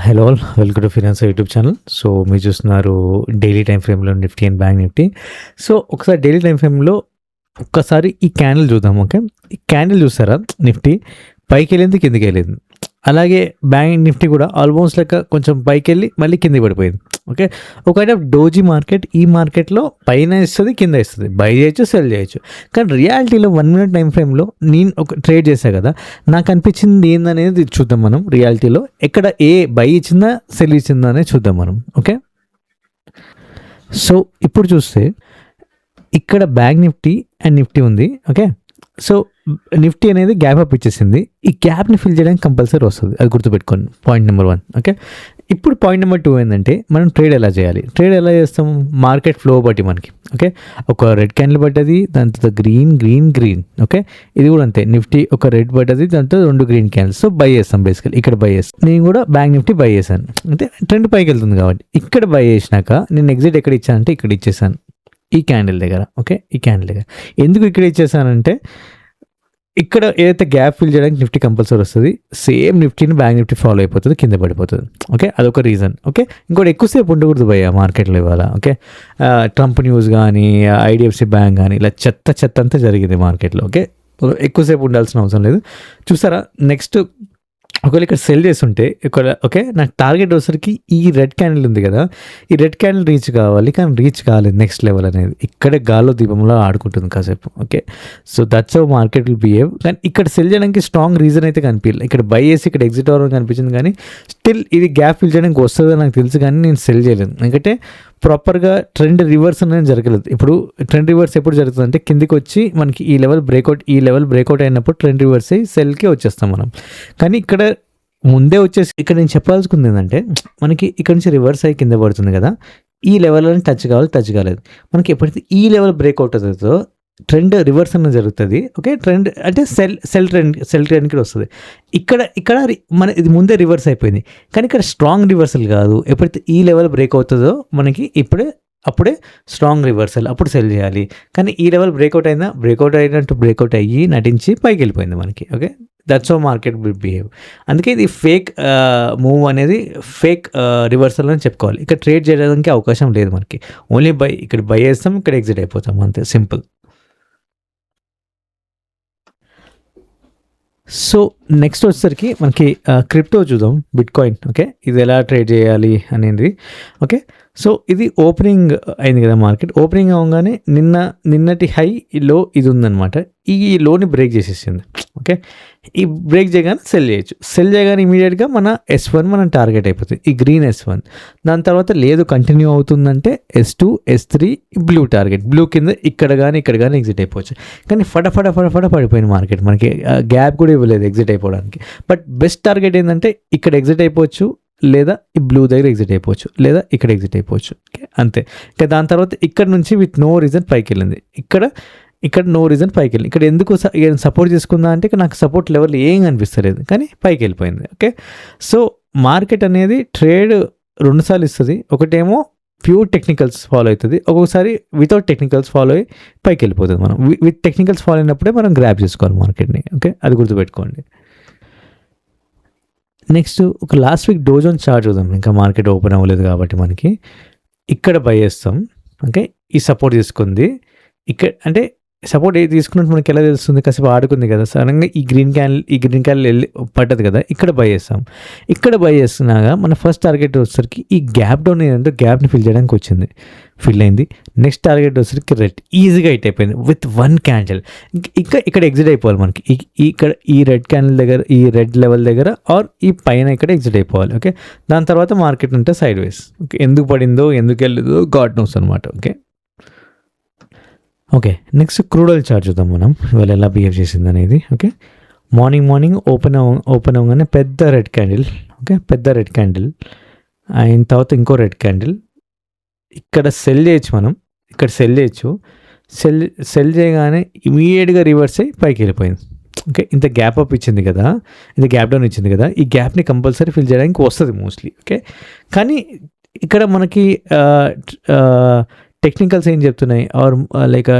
Hello all, welcome to finance YouTube channel. So మీరు చూస్తున్నారు daily time ఫ్రేమ్లో Nifty and bank Nifty. So ఒకసారి daily time ఫ్రేమ్లో ఒక్కసారి ఈ క్యాండిల్ చూద్దాం. ఓకే, ఈ క్యాండిల్ చూసారా, నిఫ్టీ పైకి వెళ్ళింది కిందికి వెళ్ళింది. అలాగే బ్యాంక్ నిఫ్టీ కూడా ఆల్మోస్ట్ లెక్క కొంచెం పైకి వెళ్ళి మళ్ళీ కిందికి పడిపోయింది. ఓకే, ఒక కైండ్ ఆఫ్ డోజీ మార్కెట్. ఈ మార్కెట్లో పైన ఇస్తుంది, కింద ఇస్తుంది, బై చేయొచ్చు, సెల్ చేయొచ్చు. కానీ రియాలిటీలో 1 minute టైం ఫ్రేమ్లో నేను ఒక ట్రేడ్ చేశాను కదా, నాకు అనిపించింది ఏందనేది చూద్దాం మనం. రియాలిటీలో ఎక్కడ ఏ బై ఇచ్చిందా, సెల్ ఇచ్చిందా అనేది చూద్దాం మనం. ఓకే, సో ఇప్పుడు చూస్తే ఇక్కడ బ్యాంక్ నిఫ్టీ అండ్ నిఫ్టీ ఉంది. ఓకే, సో నిఫ్టీ అనేది గ్యాప్ అప్ ఇచ్చేసింది. ఈ గ్యాప్ని ఫిల్ చేయడానికి కంపల్సరీ వస్తుంది, అది గుర్తుపెట్టుకోండి. Point number 1. ఓకే, ఇప్పుడు పాయింట్ నెంబర్ 2 ఏంటంటే మనం ట్రేడ్ ఎలా చేయాలి. ట్రేడ్ ఎలా చేస్తాం, మార్కెట్ ఫ్లో బట్టి మనకి. ఓకే, ఒక రెడ్ క్యాండిల్ పడ్డది, దాంతో గ్రీన్ గ్రీన్ గ్రీన్. ఓకే, ఇది కూడా అంతే. నిఫ్టీ ఒక రెడ్ పడ్డది, దాంతో 2 గ్రీన్ క్యాండిల్స్. సో బై చేస్తాం బేసికల్. ఇక్కడ బై చేస్తాం. నేను కూడా బ్యాంక్ నిఫ్టీ బై చేశాను, అంటే ట్రెండ్ పైకి వెళ్తుంది కాబట్టి. ఇక్కడ బై చేసినాక నేను ఎగ్జిట్ ఎక్కడ ఇచ్చానంటే ఇక్కడ ఇచ్చేసాను, ఈ క్యాండిల్ దగ్గర. ఓకే, ఈ క్యాండిల్ దగ్గర ఎందుకు ఇక్కడ ఇచ్చేసానంటే ఇక్కడ ఏదైతే గ్యాప్ ఫిల్ చేయడానికి నిఫ్టీ కంపల్సరీ వస్తుంది. సేమ్ నిఫ్టీని బ్యాంక్ నిఫ్టీ ఫాలో అయిపోతుంది, కింద పడిపోతుంది. ఓకే, అదొక రీజన్. ఓకే, ఇంకోటి ఎక్కువసేపు ఉండకూడదు భయ్య మార్కెట్లో ఇవాళ. ఓకే, ట్రంప్ న్యూస్ కానీ, ఐడిఎఫ్సి బ్యాంక్ కానీ, ఇలా చెత్త అంతా జరిగింది మార్కెట్లో. ఓకే, ఎక్కువసేపు ఉండాల్సిన అవసరం లేదు. చూసారా, నెక్స్ట్ ఒకవేళ ఇక్కడ సెల్ చేస్తుంటే ఇక్కడ, ఓకే, నాకు టార్గెట్ వచ్చేసరికి ఈ రెడ్ క్యాండిల్ ఉంది కదా, ఈ రెడ్ క్యాండిల్ రీచ్ కావాలి, కానీ రీచ్ కాలేదు. నెక్స్ట్ లెవెల్ అనేది ఇక్కడే గాల్లో దీపంలో ఆడుకుంటుంది కాసేపు. Okay, so that's how market will behave. కానీ ఇక్కడ సెల్ చేయడానికి స్ట్రాంగ్ రీజన్ అయితే కనిపించలేదు. ఇక్కడ బై చేసి ఇక్కడ ఎగ్జిట్ అవ్వడం కనిపించింది, కానీ స్టిల్ ఇది గ్యాప్ ఫిల్ చేయడానికి వస్తుందని నాకు తెలుసు, కానీ నేను సెల్ చేయలేదు. ఎందుకంటే ప్రాపర్గా ట్రెండ్ రివర్స్ అనేది జరగలేదు. ఇప్పుడు ట్రెండ్ రివర్స్ ఎప్పుడు జరుగుతుంది అంటే కిందికి వచ్చి మనకి ఈ లెవెల్ బ్రేక్అవుట్ అయినప్పుడు ట్రెండ్ రివర్స్ అయ్యి సెల్కి వచ్చేస్తాం మనం. కానీ ఇక్కడ ముందే వచ్చేసి ఇక్కడ నేను చెప్పాల్సుకుంది ఏంటంటే మనకి ఇక్కడ నుంచి రివర్స్ అయ్యి కింద పడుతుంది కదా, ఈ లెవెల్ని టచ్ కాలేదు. మనకి ఎప్పుడైతే ఈ లెవెల్ బ్రేక్అవుట్ అవుతుందో ట్రెండ్ రివర్స్ అనేది జరుగుతుంది. ఓకే, ట్రెండ్ అంటే సెల్ ట్రెండ్కి వస్తుంది. ఇక్కడ మన ఇది ముందే రివర్స్ అయిపోయింది, కానీ ఇక్కడ స్ట్రాంగ్ రివర్సల్ కాదు. ఎప్పుడైతే ఈ లెవెల్ బ్రేక్ అవుతుందో మనకి అప్పుడే స్ట్రాంగ్ రివర్సల్, అప్పుడు సెల్ చేయాలి. కానీ ఈ లెవెల్ బ్రేక్అవుట్ బ్రేక్అవుట్ అయ్యి నటించి పైకి వెళ్ళిపోయింది మనకి. Okay, that's how market will behave. అందుకే ఇది ఫేక్ మూవ్ అనేది, ఫేక్ రివర్సల్ అని చెప్పుకోవాలి. ఇక్కడ ట్రేడ్ చేయడానికి అవకాశం లేదు మనకి. ఓన్లీ బై, ఇక్కడ బై చేస్తాం, ఇక్కడ ఎగ్జిట్ అయిపోతాం, అంతే, సింపుల్. సో నెక్స్ట్ వచ్చేసరికి మనకి క్రిప్టో చూద్దాం, బిట్ కాయిన్. ఓకే, ఇది ఎలా ట్రేడ్ చేయాలి అనేది. ఓకే, సో ఇది ఓపెనింగ్ అయింది కదా మార్కెట్. ఓపెనింగ్ అవ్వగానే నిన్నటి హై లో ఇది ఉందన్నమాట. ఈ లోని బ్రేక్ చేసేసింది. ఓకే, ఈ బ్రేక్ చేయగానే సెల్ చేయొచ్చు. సెల్ చేయగానే ఇమీడియట్గా మన S1 మనం టార్గెట్ అయిపోతుంది, ఈ గ్రీన్ S1. దాని తర్వాత లేదు కంటిన్యూ అవుతుందంటే S2, S3 blue target. Blue కింద ఇక్కడ కానీ ఎగ్జిట్ అయిపోవచ్చు. కానీ ఫట పడిపోయింది మార్కెట్. మనకి గ్యాప్ కూడా ఇవ్వలేదు ఎగ్జిట్ అయిపోవడానికి. బట్ బెస్ట్ టార్గెట్ ఏంటంటే ఇక్కడ ఎగ్జిట్ అయిపోవచ్చు, లేదా ఈ బ్లూ దగ్గర ఎగ్జిట్ అయిపోవచ్చు, లేదా ఇక్కడ ఎగ్జిట్ అయిపోవచ్చు. ఓకే, అంతే. ఇంకా దాని తర్వాత ఇక్కడ నుంచి విత్ నో రీజన్ పైకి వెళ్ళింది. ఇక్కడ నో రీజన్ పైకి వెళ్ళింది. ఇక్కడ ఎందుకు సపోర్ట్ చేసుకుందా అంటే నాకు సపోర్ట్ లెవెల్ ఏం కనిపిస్తలేదు, కానీ పైకి వెళ్ళిపోయింది. ఓకే, సో మార్కెట్ అనేది ట్రేడ్ 2 సార్లు ఇస్తుంది. ఒకటేమో ప్యూర్ టెక్నికల్స్ ఫాలో అవుతుంది, ఒక్కొక్కసారి వితౌట్ టెక్నికల్స్ ఫాలో అయ్యి పైకి వెళ్ళిపోతుంది. మనం విత్ టెక్నికల్స్ ఫాలో అయినప్పుడే మనం గ్రాప్ చేసుకోవాలి మార్కెట్ని. ఓకే, అది గుర్తుపెట్టుకోండి. నెక్స్ట్ ఒక లాస్ట్ వీక్ డోజోన్ చార్ట్ చూద్దాం. ఇంకా మార్కెట్ ఓపెన్ అవ్వలేదు కాబట్టి మనకి ఇక్కడ బై చేస్తాం. ఓకే, ఈ సపోర్ట్ తీసుకుంది. ఇక్కడ అంటే సపోర్ట్ ఏది తీసుకున్నట్టు మనకి ఎలా తెలుస్తుంది, కాసేపు ఆడుకుంది కదా, సడన్గా ఈ గ్రీన్ క్యాండిల్ వెళ్ళి పడ్డది కదా, ఇక్కడ బై చేస్తాం. ఇక్కడ బై చేస్తున్నాగా మన ఫస్ట్ టార్గెట్ వచ్చేసరికి ఈ గ్యాప్ డౌన్ ఏదంటే గ్యాప్ని ఫిల్ చేయడానికి వచ్చింది, ఫిల్ అయింది. నెక్స్ట్ టార్గెట్ వచ్చేసరికి రెడ్ ఈజీగా హిట్ అయిపోయింది విత్ 1 క్యాండిల్. ఇంకా ఇక్కడ ఎగ్జిట్ అయిపోవాలి మనకి. ఇక్కడ ఈ రెడ్ క్యాండిల్ దగ్గర, ఈ రెడ్ లెవెల్ దగ్గర, ఆర్ ఈ పైన ఇక్కడ ఎగ్జిట్ అయిపోవాలి. ఓకే, దాని తర్వాత మార్కెట్ ఉంటే సైడ్ వేస్. ఓకే, ఎందుకు పడిందో ఎందుకు వెళ్ళదో గాడ్ నోస్ అనమాట. Okay, next crude oil chart చూద్దాం మనం, ఇవాళ ఎలా బిహేవ్ చేసింది అనేది. ఓకే, మార్నింగ్ ఓపెన్ అవ్వగానే పెద్ద రెడ్ క్యాండిల్. ఓకే, పెద్ద రెడ్ క్యాండిల్ అయిన తర్వాత ఇంకో రెడ్ క్యాండిల్. ఇక్కడ సెల్ చేయొచ్చు మనం, ఇక్కడ సెల్ చేయొచ్చు. సెల్ చేయగానే ఇమీడియట్గా రివర్స్ అయ్యి పైకి వెళ్ళిపోయింది. ఓకే, ఇంత గ్యాప్ అప్ ఇచ్చింది కదా, ఇంత గ్యాప్ డౌన్ ఇచ్చింది కదా, ఈ గ్యాప్ని కంపల్సరీ ఫిల్ చేయడానికి వస్తుంది మోస్ట్లీ. ఓకే, కానీ ఇక్కడ మనకి టెక్నికల్స్ ఏం చెప్తున్నాయి ఆర్ లైక్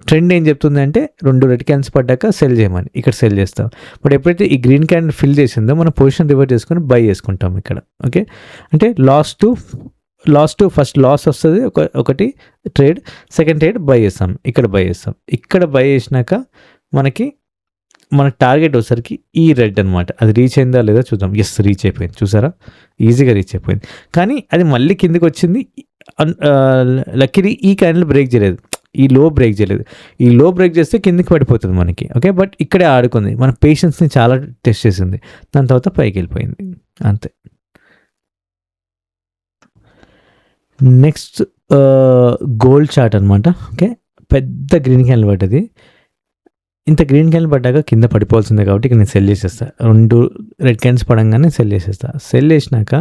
ట్రెండ్ ఏం చెప్తుంది అంటే 2 రెడ్ క్యాండిల్స్ పడ్డాక సెల్ చేయమని. ఇక్కడ సెల్ చేస్తాం. బట్ ఎప్పుడైతే ఈ గ్రీన్ క్యాండిల్ ఫిల్ చేసిందో మనం పొజిషన్ రివర్స్ చేసుకొని బై చేసుకుంటాం ఇక్కడ. ఓకే, అంటే లాస్ టు ఫస్ట్ లాస్ వస్తుంది ఒకటి ట్రేడ్, సెకండ్ ట్రేడ్ బై చేస్తాం. ఇక్కడ బై చేస్తాం. ఇక్కడ బై చేసినాక మన టార్గెట్ వచ్చేసరికి ఈ రెడ్ అనమాట. అది రీచ్ అయిందా లేదా చూద్దాం. ఎస్, రీచ్ అయిపోయింది. చూసారా, ఈజీగా రీచ్ అయిపోయింది. కానీ అది మళ్ళీ కిందికి వచ్చింది. లక్కీలీ ఈ క్యాండిల్ బ్రేక్ చేయలేదు, ఈ లో బ్రేక్ చేయలేదు. ఈ లో బ్రేక్ చేస్తే కిందికి పడిపోతుంది మనకి. ఓకే, బట్ ఇక్కడే ఆడుకుంది. మన పేషెన్స్ని చాలా టెస్ట్ చేసింది. దాని తర్వాత పైకి వెళ్ళిపోయింది. అంతే. నెక్స్ట్ గోల్డ్ చార్ట్ అనమాట. ఓకే, పెద్ద గ్రీన్ క్యాండిల్ పడ్డది. ఇంత గ్రీన్ క్యాండిల్ పడ్డాక కింద పడిపోవాల్సిందే కాబట్టి ఇక నేను సెల్ చేసేస్తా. 2 రెడ్ క్యాండిల్స్ పడంగానే సెల్ చేసేస్తా. సెల్ చేసినాక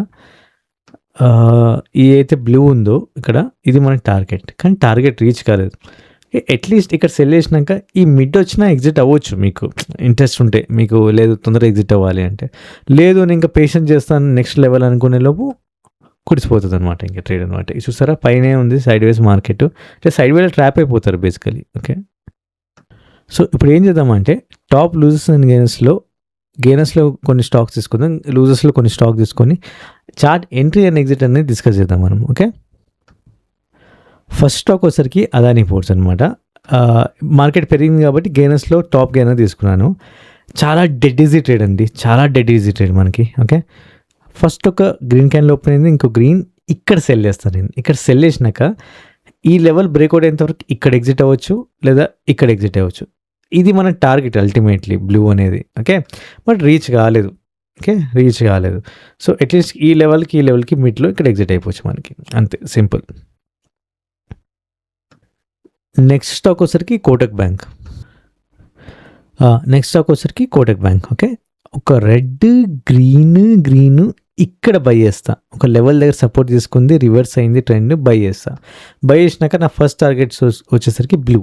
ఏదైతే బ్లూ ఉందో ఇక్కడ ఇది మన టార్గెట్, కానీ టార్గెట్ రీచ్ కాలేదు. అట్లీస్ట్ ఇక్కడ సెల్ చేసినాక ఈ మిడ్ వచ్చినా ఎగ్జిట్ అవ్వచ్చు మీకు ఇంట్రెస్ట్ ఉంటే. మీకు లేదు తొందరగా ఎగ్జిట్ అవ్వాలి అంటే, లేదు నేను ఇంకా పేషెంట్ చేస్తాను నెక్స్ట్ లెవెల్ అనుకునే లోపు కుడిసిపోతుంది అనమాట. ఇంకా ట్రేడ్ అనమాట. చూసారా, పైనే ఉంది సైడ్ వేస్ మార్కెట్. అంటే సైడ్ వేలో ట్రాప్ అయిపోతారు బేసికలీ. ఓకే, సో ఇప్పుడు ఏం చేద్దామంటే టాప్ లూజర్స్ అండ్ గెయినర్స్లో కొన్ని స్టాక్స్ తీసుకుందాం, లూజర్స్లో కొన్ని స్టాక్ తీసుకొని చార్ట్ ఎంట్రీ అండ్ ఎగ్జిట్ అనేది డిస్కస్ చేద్దాం మనం. ఓకే, ఫస్ట్ స్టాక్ వచ్చేసరికి అదానీ పోర్ట్స్ అనమాట. మార్కెట్ పెరిగింది కాబట్టి గెయినర్స్లో టాప్ గెయినర్ తీసుకున్నాను. చాలా డెడ్ ఈజీ ట్రేడ్ అండి, చాలా డెడ్ ఈజీ ట్రేడ్ మనకి. ఓకే, ఫస్ట్ ఒక గ్రీన్ క్యాండిల్ ఓపెన్ అయింది, ఇంకో గ్రీన్. ఇక్కడ సెల్ చేస్తాను నేను. ఇక్కడ సెల్ చేసినాక ఈ లెవెల్ బ్రేక్అవుట్ అయినంతవరకు ఇక్కడ ఎగ్జిట్ అవ్వచ్చు, లేదా ఇక్కడ ఎగ్జిట్ అవ్వచ్చు. ఇది మన టార్గెట్ అల్టిమేట్లీ బ్లూ అనేది. ఓకే, బట్ రీచ్ కాలేదు. ఓకే, రీచ్ కాలేదు. సో అట్లీస్ట్ ఈ లెవెల్కి మిడ్లో ఇక్కడ ఎగ్జిట్ అయిపోవచ్చు మనకి. అంతే, సింపుల్. నెక్స్ట్ స్టాక్ వచ్చరికి కోటక్ బ్యాంక్. ఓకే, ఒక రెడ్ గ్రీన్ ఇక్కడ బై చేస్తా. ఒక లెవెల్ దగ్గర సపోర్ట్ తీసుకుంది, రివర్స్ అయింది ట్రెండ్, బై చేస్తా. బై చేసినాక నా ఫస్ట్ టార్గెట్ వచ్చేసరికి బ్లూ.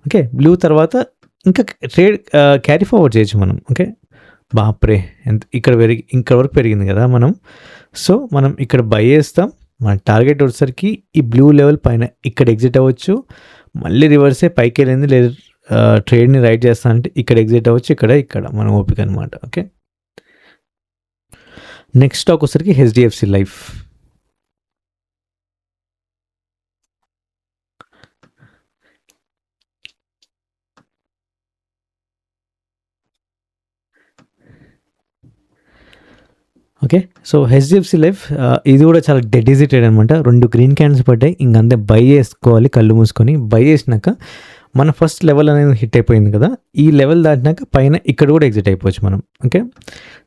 ఓకే, బ్లూ తర్వాత ఇంకా ట్రేడ్ క్యారీ ఫార్వర్డ్ చేయొచ్చు మనం. ఓకే, బాప్రే ఇక్కడ వరకు పెరిగింది కదా మనం. సో మనం ఇక్కడ బై చేస్తాం. మన టార్గెట్ వచ్చేసరికి ఈ బ్లూ లెవెల్ పైన ఇక్కడ ఎగ్జిట్ అవ్వచ్చు, మళ్ళీ రివర్సే పైకి వెళ్ళింది, లేదా ట్రేడ్ని రైట్ చేస్తా అంటే ఇక్కడ ఎగ్జిట్ అవ్వచ్చు, ఇక్కడ మన ఓపిక అనమాట. ఓకే, నెక్స్ట్ స్టాక్ వచ్చేసరికి HDFC life. Okay, so HDFC life ఇది కూడా చాలా డెడ్ ఈజీ ట్రేడ్ అనమాట. 2 గ్రీన్ క్యాండిల్స్ పడ్డాయి, ఇంకంతే బై చేసుకోవాలి కళ్ళు మూసుకొని. బై చేసినాక మన ఫస్ట్ లెవెల్ అనేది హిట్ అయిపోయింది కదా, ఈ లెవెల్ దాటినాక పైన ఇక్కడ కూడా ఎగ్జిట్ అయిపోవచ్చు మనం. Okay,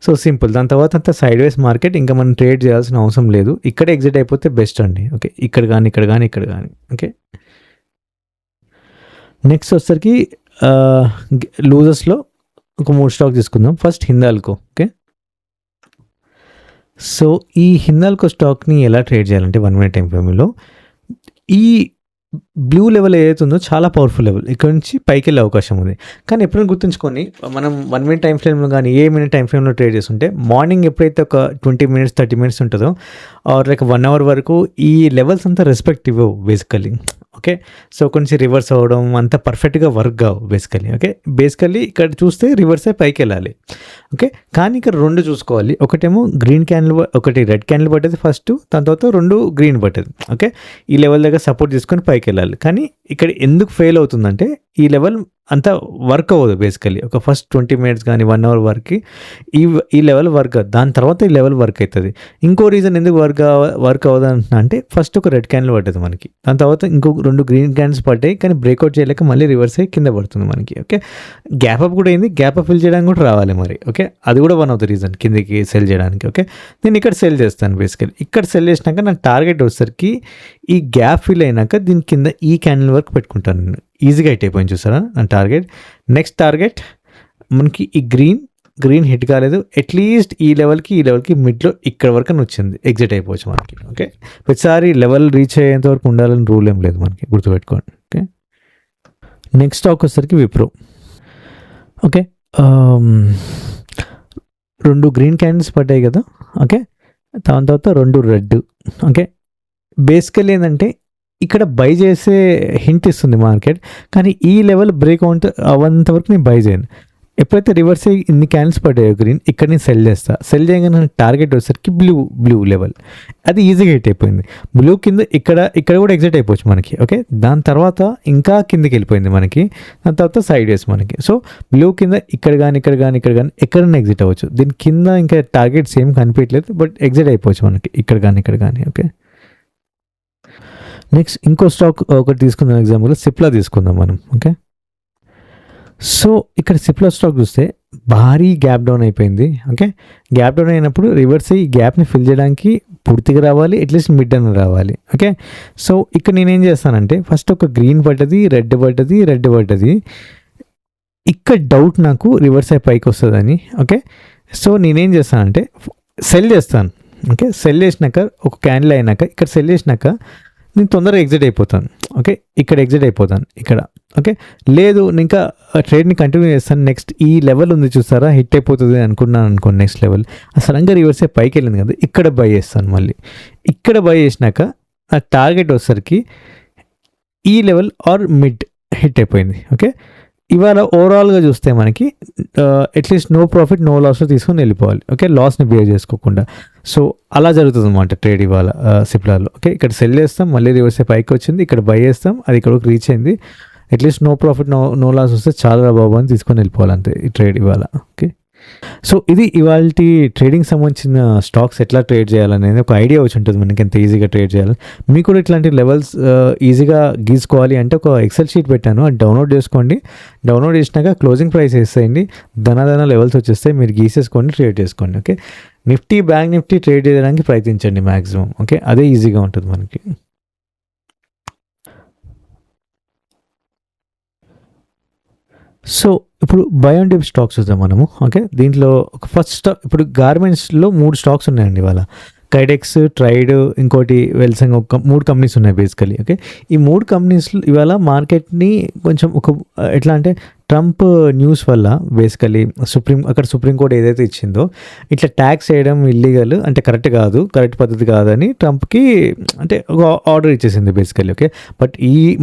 so simple. దాని తర్వాత అంతా సైడ్ వేస్ మార్కెట్, ఇంకా మనం ట్రేడ్ చేయాల్సిన అవసరం లేదు. ఇక్కడ ఎగ్జిట్ అయిపోతే బెస్ట్ అండి. ఓకే, ఇక్కడ కానీ. ఓకే, నెక్స్ట్ వచ్చేసరికి లూజర్స్లో ఒక 3 స్టాక్ తీసుకుందాం. ఫస్ట్ హిందాల్కో. ఓకే, సో ఈ హిందాల్కో స్టాక్ని ఎలా ట్రేడ్ చేయాలంటే 1 మినిట్ టైం ఫ్రేమ్లో ఈ బ్లూ లెవెల్ ఏదైతే ఉందో చాలా పవర్ఫుల్ లెవెల్, ఇక్కడ నుంచి పైకి వెళ్ళే అవకాశం ఉంది. కానీ ఎప్పుడైనా గుర్తుంచుకొని మనం 1 మినిట్ టైం ఫ్రేమ్లో కానీ ఏ మినిట్ టైం ఫ్రేమ్లో ట్రేడ్ చేస్తుంటే మార్నింగ్ ఎప్పుడైతే ఒక 20 మినిట్స్ 30 మినిట్స్ ఉంటుందో ఆర్ లైక్ 1 అవర్ వరకు ఈ లెవెల్స్ అంతా రెస్పెక్ట్ ఇవ్వవు బేసికలీ. ఓకే, సో కొంచెం రివర్స్ అవ్వడం అంత పర్ఫెక్ట్గా వర్క్ కావు బేసికలీ. ఓకే, బేసికలీ ఇక్కడ చూస్తే రివర్స్ అయి పైకి వెళ్ళాలి. ఓకే, కానీ ఇక్కడ 2 చూసుకోవాలి. ఒకటేమో గ్రీన్ క్యాండిల్, ఒకటి రెడ్ క్యాండిల్ పట్టేది ఫస్ట్, దాని తర్వాత 2 గ్రీన్ పట్టేది. ఓకే, ఈ లెవెల్ దగ్గర సపోర్ట్ తీసుకొని పైకి వెళ్ళాలి. కానీ ఇక్కడ ఎందుకు ఫెయిల్ అవుతుందంటే ఈ లెవెల్ అంతా వర్క్ అవ్వదు బేసికలీ. ఒక ఫస్ట్ 20 మినిట్స్ కానీ 1 అవర్ వరకు ఈ లెవెల్ వర్క్ అవ్వదు, దాని తర్వాత ఈ లెవెల్ వర్క్ అవుతుంది. ఇంకో రీజన్ ఎందుకు వర్క్ అవ్వదు అంటే ఫస్ట్ ఒక రెడ్ క్యాండిల్ పట్టదు మనకి, దాని తర్వాత ఇంకో 2 గ్రీన్ క్యాండిల్స్ పడ్డాయి, కానీ బ్రేక్అవుట్ చేయలేక మళ్ళీ రివర్స్ అయ్యి కింద పడుతుంది మనకి. ఓకే, గ్యాప్ అప్ కూడా అయింది, గ్యాప్ అప్ ఫిల్ చేయడానికి కూడా రావాలి మరి. ఓకే, అది కూడా వన్ ఆఫ్ ద రీజన్ కిందకి సెల్ చేయడానికి. ఓకే, నేను ఇక్కడ సెల్ చేస్తాను బేసికలీ. ఇక్కడ సెల్ చేసినాక నా టార్గెట్ వచ్చేసరికి ఈ గ్యాప్ ఫిల్ అయినాక దీని కింద ఈ క్యాండిల్ వరకు పెట్టుకుంటాను నేను. ఈజీగా హిట్ అయిపోయింది చూసారా నా టార్గెట్. నెక్స్ట్ టార్గెట్ మనకి ఈ గ్రీన్ హిట్ కాలేదు, అట్లీస్ట్ ఈ లెవెల్కి మిడ్లో ఇక్కడ వరకు అని వచ్చింది, ఎగ్జిట్ అయిపోవచ్చు మనకి. ఓకే, ప్రతిసారి లెవెల్ రీచ్ అయ్యేంత వరకు ఉండాలని రూల్ ఏం లేదు మనకి, గుర్తుపెట్టుకోండి. ఓకే, నెక్స్ట్ స్టాక్ వచ్చేసరికి విప్రో. ఓకే, 2 గ్రీన్ క్యాండిల్స్ పడ్డాయి కదా. ఓకే, దాని తర్వాత 2 రెడ్. ఓకే, బేసికల్లీ ఏంటంటే ఇక్కడ బై చేసే హింట్ ఇస్తుంది మార్కెట్. కానీ ఈ లెవెల్ బ్రేక్ అవ్వంత వరకు నేను బై చేయను. ఎప్పుడైతే రివర్స్ అయ్యి ఇన్ని క్యాండిల్స్ పడ్డాయో గ్రీన్, ఇక్కడ నేను సెల్ చేస్తా. సెల్ చేయగానే టార్గెట్ వచ్చేసరికి బ్లూ లెవెల్, అది ఈజీగా హిట్ అయిపోయింది. బ్లూ కింద ఇక్కడ కూడా ఎగ్జిట్ అయిపోవచ్చు మనకి. ఓకే, దాని తర్వాత ఇంకా కిందకి వెళ్ళిపోయింది మనకి. దాని తర్వాత సైడ్ వేస్ మనకి. సో బ్లూ కింద ఇక్కడ కానీ ఎక్కడైనా ఎగ్జిట్ అవ్వచ్చు. దీని కింద ఇంకా టార్గెట్స్ ఏం కనిపించలేదు, బట్ ఎగ్జిట్ అయిపోవచ్చు మనకి ఇక్కడ కానీ. ఓకే, నెక్స్ట్ ఇంకో స్టాక్ ఒకటి తీసుకుందాం. ఎగ్జాంపుల్ సిప్లా తీసుకుందాం మనం. ఓకే, సో ఇక్కడ సిప్లా స్టాక్ చూస్తే భారీ గ్యాప్ డౌన్ అయిపోయింది. ఓకే, గ్యాప్ డౌన్ అయినప్పుడు రివర్స్ అయ్యి ఈ గ్యాప్ని ఫిల్ చేయడానికి పూర్తిగా రావాలి, అట్లీస్ట్ మిడ్ అని రావాలి. ఓకే, సో ఇక్కడ నేనేం చేస్తానంటే ఫస్ట్ ఒక గ్రీన్ పడ్డది, రెడ్ పడ్డది. ఇక్కడ డౌట్ నాకు రివర్స్ అయ్యి పైకి వస్తుందని. ఓకే, సో నేనేం చేస్తానంటే సెల్ చేస్తాను. ఓకే, సెల్ చేసినాక ఒక క్యాండిల్ అయినాక ఇక్కడ సెల్ చేసినాక నేను తొందరగా ఎగ్జిట్ అయిపోతాను. ఓకే, ఇక్కడ ఎగ్జిట్ అయిపోతాను ఇక్కడ. ఓకే, లేదు ఇంకా ట్రేడ్ని కంటిన్యూ చేస్తాను. నెక్స్ట్ ఈ లెవెల్ ఉంది చూస్తారా, హిట్ అయిపోతుంది అనుకోండి. నెక్స్ట్ లెవెల్ సడన్గా రివర్స్ అయ్యి పైకి వెళ్ళింది కదా, ఇక్కడ బై చేస్తాను. మళ్ళీ ఇక్కడ బై చేసినాక ఆ టార్గెట్ వచ్చేసరికి ఈ లెవెల్ ఆర్ మిడ్ హిట్ అయిపోయింది. ఓకే, ఇవాళ ఓవరాల్గా చూస్తే మనకి at least no profit no loss తీసుకొని వెళ్ళిపోవాలి. ఓకే, లాస్ని బిహేవ్ చేసుకోకుండా. సో అలా జరుగుతుంది అన్నమాట ట్రేడ్ ఇవాళ సిప్లాలో. ఓకే, ఇక్కడ సెల్ చేస్తాం, మళ్ళీ రివర్స్ పైకి వచ్చింది, ఇక్కడ బై చేస్తాం, అది ఇక్కడ రీచ్ అయింది. At least no profit no loss వస్తే చాలా బాబు అని తీసుకొని వెళ్ళిపోవాలి అంతే ఈ ట్రేడ్ ఇవాళ. ఓకే, సో ఇది ఇవాళ ట్రేడింగ్ సంబంధించిన స్టాక్స్ ఎట్లా ట్రేడ్ చేయాలనేది ఒక ఐడియా వచ్చి ఉంటుంది మనకి, ఎంత ఈజీగా ట్రేడ్ చేయాలి. మీకు కూడా ఇట్లాంటి లెవెల్స్ ఈజీగా గీసుకోవాలి అంటే ఒక ఎక్సెల్ షీట్ పెట్టాను, అది డౌన్లోడ్ చేసుకోండి. డౌన్లోడ్ చేసినాక క్లోజింగ్ ప్రైస్ వేసేయండి, ధన లెవెల్స్ వచ్చేస్తే మీరు గీసేసుకోండి, ట్రేడ్ చేసుకోండి. ఓకే, బ్యాంక్ నిఫ్టీ ట్రేడ్ చేయడానికి ప్రయత్నించండి మ్యాక్సిమం. ఓకే, అదే ఈజీగా ఉంటుంది మనకి. సో ఇప్పుడు బై అండ్ డిప్ స్టాక్స్ చూద్దాం మనము. ఓకే, దీంట్లో ఒక ఫస్ట్ స్టాక్, ఇప్పుడు గార్మెంట్స్లో 3 స్టాక్స్ ఉన్నాయండి ఇవాళ. కైడెక్స్, ట్రైడ్, ఇంకోటి వెల్సంగ్, ఒక 3 కంపెనీస్ ఉన్నాయి బేసికలీ. ఓకే, ఈ 3 కంపెనీస్ ఇవాళ మార్కెట్ని కొంచెం ఎట్లా అంటే ట్రంప్ న్యూస్ వల్ల బేసికలీ సుప్రీంకోర్టు ఏదైతే ఇచ్చిందో ఇట్లా ట్యాక్స్ వేయడం ఇల్లీగల్, అంటే కరెక్ట్ పద్ధతి కాదని ట్రంప్కి అంటే ఒక ఆర్డర్ ఇచ్చేసింది బేసికలీ. ఓకే, బట్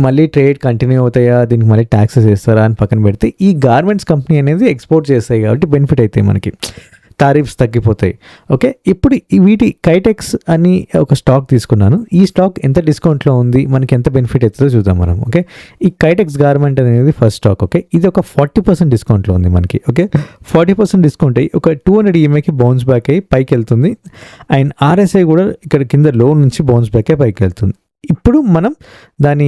మళ్ళీ ట్రేడ్ కంటిన్యూ అవుతాయా, దీనికి మళ్ళీ ట్యాక్సెస్ వేస్తారా అని పక్కన పెడితే ఈ గార్మెంట్స్ కంపెనీ అనేది ఎక్స్పోర్ట్ చేస్తాయి కాబట్టి బెనిఫిట్ అవుతాయి మనకి, టారిఫ్స్ తగ్గిపోతాయి. ఓకే, ఇప్పుడు వీటి కైటెక్స్ అని ఒక స్టాక్ తీసుకున్నాను. ఈ స్టాక్ ఎంత డిస్కౌంట్లో ఉంది, మనకి ఎంత బెనిఫిట్ అవుతుందో చూద్దాం మనం. ఓకే, ఈ కైటెక్స్ గార్మెంట్ అనేది ఫస్ట్ స్టాక్. ఓకే, ఇది ఒక 40% డిస్కౌంట్లో ఉంది మనకి. ఓకే, 40% డిస్కౌంట్ అయ్యి ఒక 200 EMAకి బౌన్స్ బ్యాక్ అయ్యి పైకి వెళ్తుంది. అండ్ RSI కూడా ఇక్కడ కింద లో నుంచి బౌన్స్ బ్యాక్ అయ్యి పైకి వెళ్తుంది. ఇప్పుడు మనం దాని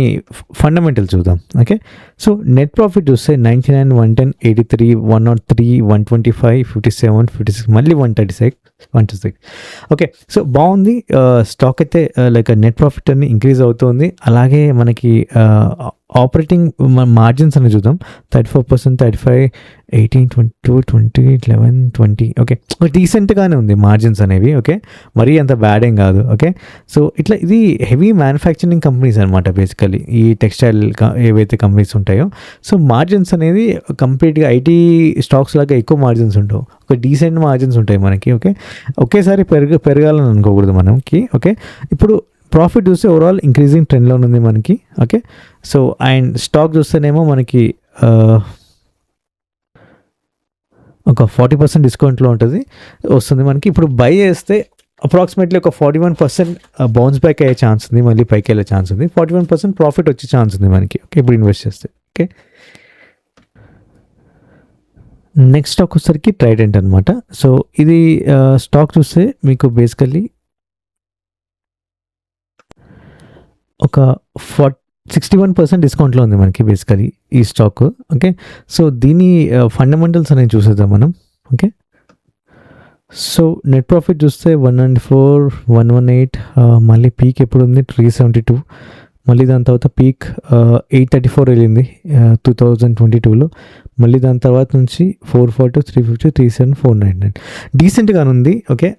ఫండమెంటల్ చూద్దాం. ఓకే, సో నెట్ ప్రాఫిట్ చూస్తే 99, 110, 83, 103, 125, 57, 56, మళ్ళీ 136. ఓకే, సో బాగుంది స్టాక్ అయితే. లైక్ నెట్ ప్రాఫిట్ అని ఇంక్రీజ్ అవుతుంది. అలాగే మనకి ఆపరేటింగ్ మార్జిన్స్ అని చూద్దాం. 34%, 35, 18, 22, 20, 11, 20. ఓకే, డీసెంట్గానే ఉంది మార్జిన్స్ అనేవి. ఓకే, మరీ అంత బ్యాడ్ ఏం కాదు. ఓకే, సో ఇట్లా ఇది హెవీ మ్యానుఫ్యాక్చరింగ్ కంపెనీస్ అనమాట బేసికలీ, ఈ టెక్స్టైల్ ఏవైతే కంపెనీస్ ఉంటాయో. సో మార్జిన్స్ అనేది కంప్లీట్గా ఐటీ స్టాక్స్ లాగా ఎక్కువ మార్జిన్స్ ఉండవు, ఒక డీసెంట్ మార్జిన్స్ ఉంటాయి మనకి. ఓకే, ఒకేసారి పెరగాలని అనుకోకూడదు మనకి. ఓకే, ఇప్పుడు ప్రాఫిట్ చూస్తే ఓవరాల్ ఇంక్రీజింగ్ ట్రెండ్లో ఉంది మనకి. ఓకే, సో అండ్ స్టాక్ చూస్తేనేమో మనకి ఒక 40% డిస్కౌంట్లో వస్తుంది మనకి. ఇప్పుడు బై చేస్తే అప్రాక్సిమేట్లీ ఒక 41% బౌన్స్ బ్యాక్ అయ్యే ఛాన్స్ ఉంది, మళ్ళీ పైకి వెళ్ళే ఛాన్స్ ఉంది. 41% ప్రాఫిట్ వచ్చే ఛాన్స్ ఉంది మనకి. ఓకే, ఇప్పుడు ఇన్వెస్ట్ చేస్తే. ఓకే, నెక్స్ట్ స్టాక్ వచ్చేసరికి ట్రైడెంట్ అనమాట. సో ఇది స్టాక్ చూస్తే మీకు బేసికలీ ఒక 61% డిస్కౌంట్లో ఉంది మనకి బేసికలీ ఈ స్టాక్. ఓకే, సో దీని ఫండమెంటల్స్ అనేది చూసేద్దాం మనం. ఓకే, సో నెట్ ప్రాఫిట్ చూస్తే 194, 118, మళ్ళీ పీక్ ఎప్పుడు ఉంది 372, మళ్ళీ దాని తర్వాత పీక్ 834 వెళ్ళింది 2022లో. మళ్ళీ దాని తర్వాత నుంచి 442, 350, 37, 499 డీసెంట్గానే ఉంది. ఓకే,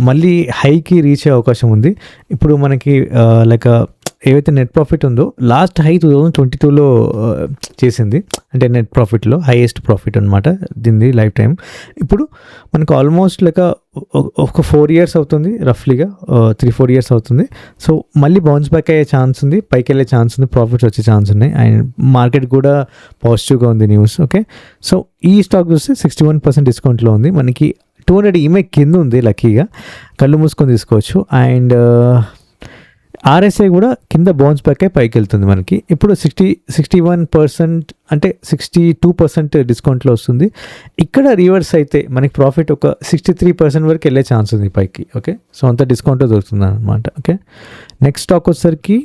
మళ్ళీ హైకి రీచ్ అయ్యే అవకాశం ఉంది. ఇప్పుడు మనకి లైక్ ఏవైతే నెట్ ప్రాఫిట్ ఉందో లాస్ట్ హై 2022లో చేసింది. అంటే నెట్ ప్రాఫిట్లో హైయెస్ట్ ప్రాఫిట్ అనమాట దీనిది లైఫ్ టైం. ఇప్పుడు మనకు ఆల్మోస్ట్ లైక్ ఒక 4 years అవుతుంది రఫ్లీగా, 3-4 years అవుతుంది. సో మళ్ళీ బౌన్స్ బ్యాక్ అయ్యే ఛాన్స్ ఉంది, పైకి వెళ్ళే ఛాన్స్ ఉంది, ప్రాఫిట్స్ వచ్చే ఛాన్స్ ఉన్నాయి. అండ్ మార్కెట్ కూడా పాజిటివ్గా ఉంది న్యూస్. ఓకే, సో ఈ స్టాక్ చూస్తే 61% డిస్కౌంట్లో ఉంది. మనకి 200 ఈఎంఐ కింద ఉంది, లక్కీగా కళ్ళు మూసుకొని తీసుకోవచ్చు. అండ్ ఆర్ఎస్ఐ కూడా కింద బౌన్స్ బ్యాక్ అయి పైకి వెళ్తుంది. మనకి ఇప్పుడు 61% అంటే 62% డిస్కౌంట్లో వస్తుంది. ఇక్కడ రివర్స్ అయితే మనకి ప్రాఫిట్ ఒక 63% వరకు వెళ్ళే ఛాన్స్ ఉంది పైకి. ఓకే, సో అంత డిస్కౌంట్లో దొరుకుతుంది అనమాట. ఓకే, నెక్స్ట్ స్టాక్ వచ్చేసరికి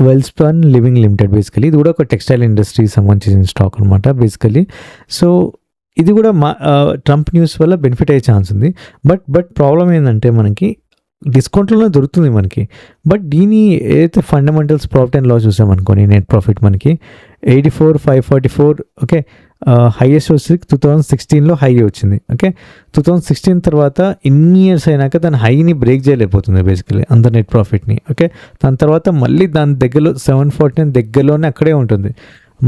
వెల్స్పన్ లివింగ్ లిమిటెడ్. బేసికలీ ఇది కూడా ఒక టెక్స్టైల్ ఇండస్ట్రీకి సంబంధించిన స్టాక్ అనమాట బేసికలీ. సో ఇది కూడా ట్రంప్ న్యూస్ వల్ల బెనిఫిట్ అయ్యే ఛాన్స్ ఉంది. బట్ ప్రాబ్లం ఏంటంటే మనకి డిస్కౌంట్లోనే దొరుకుతుంది మనకి. బట్ దీని ఏదైతే ఫండమెంటల్స్ ప్రాఫిట్ అండ్ లాస్ చూసామనుకోని, నెట్ ప్రాఫిట్ మనకి 84,544. ఓకే, హైయెస్ట్ వచ్చి 2016లో హై వచ్చింది. ఓకే, 2016 తర్వాత ఇన్ని ఇయర్స్ అయినాక దాని హైని బ్రేక్ చేయలేకపోతుంది బేసికలీ అంత నెట్ ప్రాఫిట్ని. ఓకే, దాని తర్వాత మళ్ళీ దాని దగ్గరలో 749 దగ్గరలోనే అక్కడే ఉంటుంది.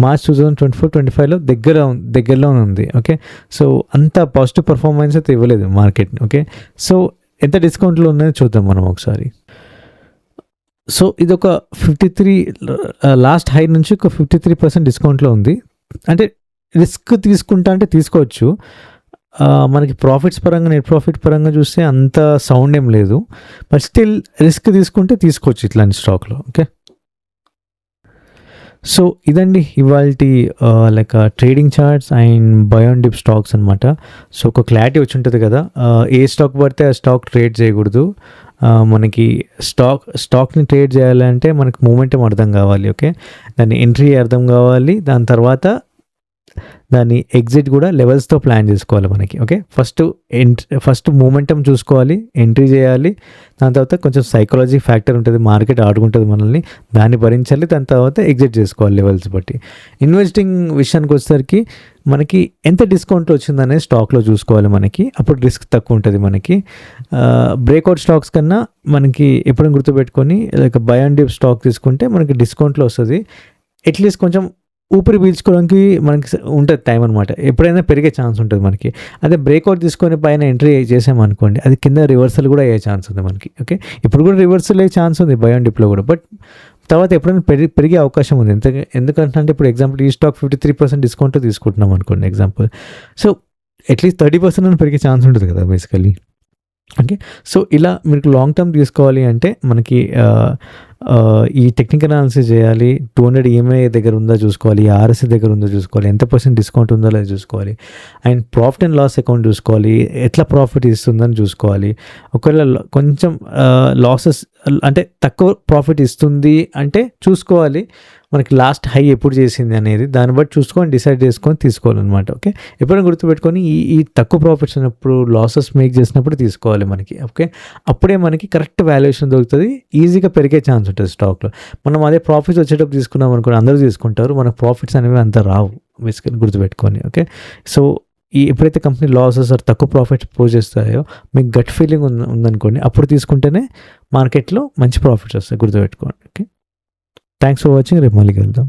మార్చ్ 2024-25లో దగ్గరలోనే ఉంది. ఓకే, సో అంత పాజిటివ్ పర్ఫార్మెన్స్ అయితే ఇవ్వలేదు మార్కెట్. ఓకే, సో ఎంత డిస్కౌంట్లో ఉన్నది చూద్దాం మనం ఒకసారి. సో ఇది ఒక 53 లాస్ట్ హై నుంచి ఒక 53% డిస్కౌంట్లో ఉంది. అంటే రిస్క్ తీసుకుంటా అంటే తీసుకోవచ్చు. మనకి ప్రాఫిట్స్ పరంగా, నెట్ ప్రాఫిట్ పరంగా చూస్తే అంత సౌండ్ ఏం లేదు. బట్ స్టిల్ రిస్క్ తీసుకుంటే తీసుకోవచ్చు ఇట్లాంటి స్టాక్లో. ఓకే, సో ఇదండి ఇవాల్టి like trading charts and by on dip stocks అనమాట. సో ఒక క్లారిటీ వచ్చి ఉంటుంది కదా, ఏ స్టాక్ పడితే ఆ స్టాక్ ట్రేడ్ చేయకూడదు. మనకి స్టాక్ని ట్రేడ్ చేయాలంటే మనకి మూమెంటం అర్థం కావాలి. ఓకే, దాని ఎంట్రీ అర్థం కావాలి, దాని తర్వాత దాన్ని ఎగ్జిట్ కూడా లెవెల్స్తో ప్లాన్ చేసుకోవాలి మనకి. ఓకే, ఫస్ట్ మూమెంటం చూసుకోవాలి, ఎంట్రీ చేయాలి, దాని తర్వాత కొంచెం సైకాలజీ ఫ్యాక్టర్ ఉంటుంది, మార్కెట్ ఆడుకుంటుంది మనల్ని, దాన్ని భరించాలి, దాని తర్వాత ఎగ్జిట్ చేసుకోవాలి లెవెల్స్ బట్టి. ఇన్వెస్టింగ్ విషయానికి వచ్చేసరికి మనకి ఎంత డిస్కౌంట్ వచ్చిందనేది స్టాక్లో చూసుకోవాలి మనకి, అప్పుడు రిస్క్ తక్కువ ఉంటుంది మనకి. బ్రేక్అవుట్ స్టాక్స్ కన్నా మనకి ఎప్పుడైనా గుర్తుపెట్టుకొని like by and dip stock తీసుకుంటే మనకి డిస్కౌంట్లో వస్తుంది. అట్లీస్ట్ కొంచెం ఊపిరి పీల్చుకోవడానికి మనకి ఉంటుంది టైం అనమాట. ఎప్పుడైనా పెరిగే ఛాన్స్ ఉంటుంది మనకి. అదే బ్రేక్అవుట్ తీసుకొని పైన ఎంట్రీ చేసామనుకోండి, అది కింద రివర్సల్ కూడా అయ్యే ఛాన్స్ ఉంది మనకి. ఓకే, ఇప్పుడు కూడా రివర్సల్ అయ్యే ఛాన్స్ ఉంది బై అండ్ డిప్లో కూడా. బట్ తర్వాత ఎప్పుడైనా పెరిగే అవకాశం ఉంది. ఎందుకంటే ఇప్పుడు ఎగ్జాంపుల్ ఈ స్టాక్ 53% డిస్కౌంట్ తీసుకుంటున్నాం అనుకోండి ఎగ్జాంపుల్. సో అట్లీస్ట్ 30% అని పెరిగే ఛాన్స్ ఉంటుంది కదా బేసికలీ. ఓకే, సో ఇలా మీకు లాంగ్ టర్మ్ తీసుకోవాలి అంటే మనకి ఈ టెక్నికల్ అనాలిసిస్ చేయాలి. 200 ఈఎంఐ దగ్గర ఉందా చూసుకోవాలి, ఆర్ఎస్ఐ దగ్గర ఉందో చూసుకోవాలి, ఎంత % డిస్కౌంట్ ఉందో లేదో చూసుకోవాలి. And profit and loss account చూసుకోవాలి, ఎట్లా ప్రాఫిట్ ఇస్తుందని చూసుకోవాలి. ఒకవేళ కొంచెం లాసెస్ అంటే తక్కువ ప్రాఫిట్ ఇస్తుంది అంటే చూసుకోవాలి మనకి లాస్ట్ హై ఎప్పుడు చేసింది అనేది, దాన్ని బట్టి చూసుకొని డిసైడ్ చేసుకొని తీసుకోవాలన్నమాట. ఓకే, ఎప్పుడైనా గుర్తుపెట్టుకొని ఈ తక్కువ ప్రాఫిట్స్ ఉన్నప్పుడు, లాసెస్ మేక్ చేసినప్పుడు తీసుకోవాలి మనకి. ఓకే, అప్పుడే మనకి కరెక్ట్ వాల్యుయేషన్ దొరుకుతుంది, ఈజీగా పెరిగే ఛాన్స్ ఉంటుంది స్టాక్లో. మనం అదే ప్రాఫిట్స్ వచ్చేటప్పుడు తీసుకున్నాం అనుకోండి, అందరూ తీసుకుంటారు, మనకు ప్రాఫిట్స్ అనేవి అంత రావు బేసికలీ గుర్తుపెట్టుకొని. ఓకే, సో ఎప్పుడైతే కంపెనీ లాసెస్ తక్కువ ప్రాఫిట్స్ పోజ్ చేస్తాయో మీకు గట్ ఫీలింగ్ ఉందనుకోండి, అప్పుడు తీసుకుంటేనే మార్కెట్లో మంచి ప్రాఫిట్స్ వస్తాయి గుర్తుపెట్టుకోండి. Okay, thanks for watching. రేపు మళ్ళీ కలుద్దాం.